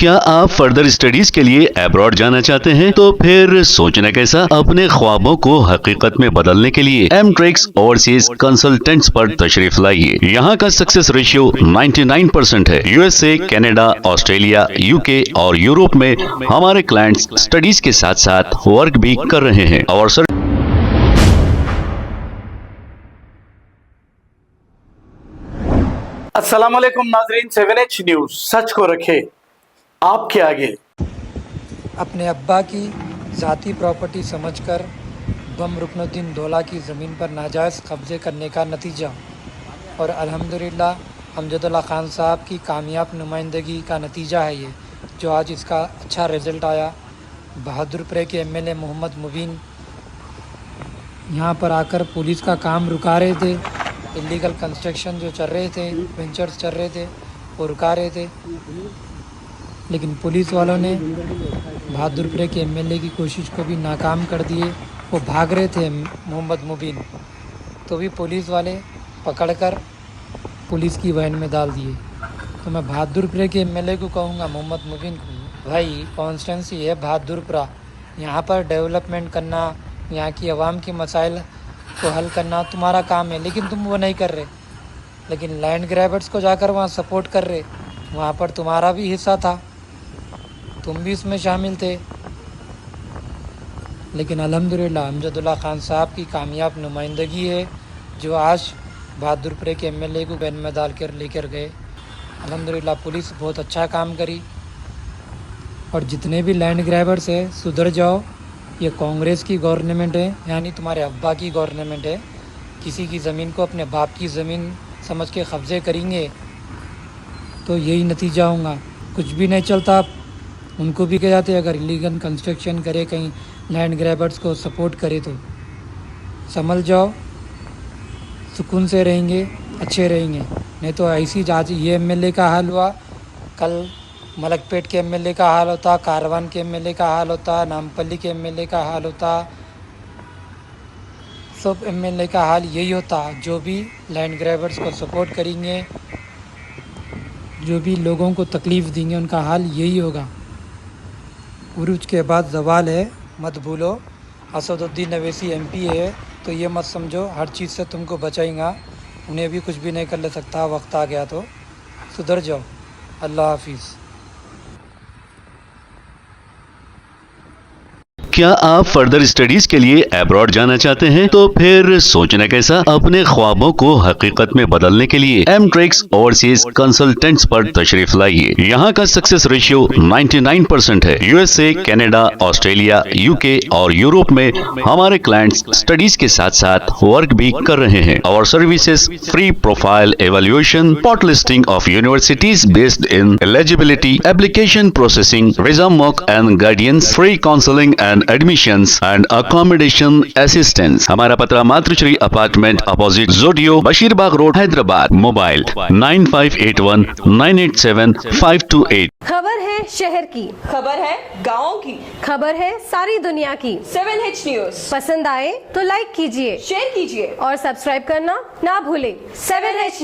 क्या आप further studies के लिए अब्रॉड जाना चाहते हैं? तो फिर सोचना कैसा, अपने ख्वाबों को हकीकत में बदलने के लिए एमट्रिक्स ओवरसीज कंसल्टेंट्स पर तशरीफ लाइए। यहाँ का सक्सेस रेशियो 99% है। यूएसए, कनाडा, ऑस्ट्रेलिया, यूके और यूरोप में हमारे क्लाइंट्स स्टडीज के साथ साथ वर्क भी कर रहे हैं और अस्सलाम वालेकुम नाजरीन, 7H न्यूज़ सच को रखे आपके आगे। अपने अब्बा की ज़ाती प्रॉपर्टी समझकर बम रुकनुद्दीन दौला की ज़मीन पर नाजायज़ कब्ज़े करने का नतीजा और अल्हम्दुलिल्लाह अमजदुल्ला खान साहब की कामयाब नुमाइंदगी का नतीजा है ये, जो आज इसका अच्छा रिज़ल्ट आया। बहादुरपुर के एमएलए मोहम्मद मुबीन यहाँ पर आकर पुलिस का काम रुका रहे थे। इलीगल कंस्ट्रक्शन जो चल रहे थे, वेंचर्स चल रहे थे, वो रुका रहे थे, लेकिन पुलिस वालों ने बहादुरपुर के एमएलए की कोशिश को भी नाकाम कर दिए। वो भाग रहे थे मोहम्मद मुबीन, तो भी पुलिस वाले पकड़कर पुलिस की वैन में डाल दिए। तो मैं बहादुरपुर के एमएलए को कहूँगा, मोहम्मद मुबीन को, भाई कॉन्स्टिट्यूंसी है बहादुरपुरा, यहाँ पर डेवलपमेंट करना, यहाँ की आवाम के मसाइल को हल करना तुम्हारा काम है, लेकिन तुम वो नहीं कर रहे। लेकिन लैंड ग्रैबर्स को जाकर वहाँ सपोर्ट कर रहे, वहाँ पर तुम्हारा भी हिस्सा था, तुम भी इसमें शामिल थे। लेकिन अल्हम्दुलिल्लाह अमजदुल्ला खान साहब की कामयाब नुमाइंदगी है, जो आज बहादुरपुर के एमएलए को वैन में डाल कर लेकर गए। अल्हम्दुलिल्लाह पुलिस बहुत अच्छा काम करी। और जितने भी लैंड ग्रैबर्स है, सुधर जाओ, ये कांग्रेस की गवर्नमेंट है, यानी तुम्हारे अब्बा की गवर्नमेंट है। किसी की ज़मीन को अपने बाप की ज़मीन समझ के कब्ज़े करेंगे तो यही नतीजा होगा। कुछ भी नहीं चलता, उनको भी कह जाते अगर इलीगल कंस्ट्रक्शन करे, कहीं लैंड ग्रैबर्स को सपोर्ट करे तो संभल जाओ, सुकून से रहेंगे, अच्छे रहेंगे। नहीं तो ऐसी आज ये एमएलए का हाल हुआ, कल मलकपेट के एमएलए का हाल होता, कारवान के एमएलए का हाल होता, नामपल्ली के एमएलए का हाल होता, सब एमएलए का हाल यही होता। जो भी लैंड ग्रैबर्स को सपोर्ट करेंगे, जो भी लोगों को तकलीफ़ देंगे, उनका हाल यही होगा। उरूज के बाद ज़वाल है, मत भूलो। असदुद्दीन अवैसी एमपी है, तो ये मत समझो हर चीज़ से तुमको बचाएगा, उन्हें भी कुछ भी नहीं कर ले सकता। वक्त आ गया तो सुधर जाओ। अल्लाह हाफिज़। क्या आप फर्दर स्टडीज के लिए अब्रॉड जाना चाहते हैं? तो फिर सोचना कैसा, अपने ख्वाबों को हकीकत में बदलने के लिए एमट्रिक्स ओवरसीज कंसल्टेंट्स पर तशरीफ लाइए। यहाँ का सक्सेस रेशियो 99% है। यूएसए, कनाडा, ऑस्ट्रेलिया, यूके और यूरोप में हमारे क्लाइंट्स स्टडीज के साथ साथ वर्क भी कर रहे हैं और services free profile evaluation, pot listing of universities based in eligibility, application processing, visa mock and guidance, free counselling and admissions and accommodation assistance. हमारा पता मातृश्री अपार्टमेंट अपोजिट जोडियो, बशीरबाग रोड, हैदराबाद। मोबाइल 9581987528। खबर है शहर की, खबर है गाँव की, खबर है सारी दुनिया की। 7H न्यूज़ पसंद आए तो लाइक कीजिए, शेयर कीजिए और सब्सक्राइब करना ना भूलें। 7H news.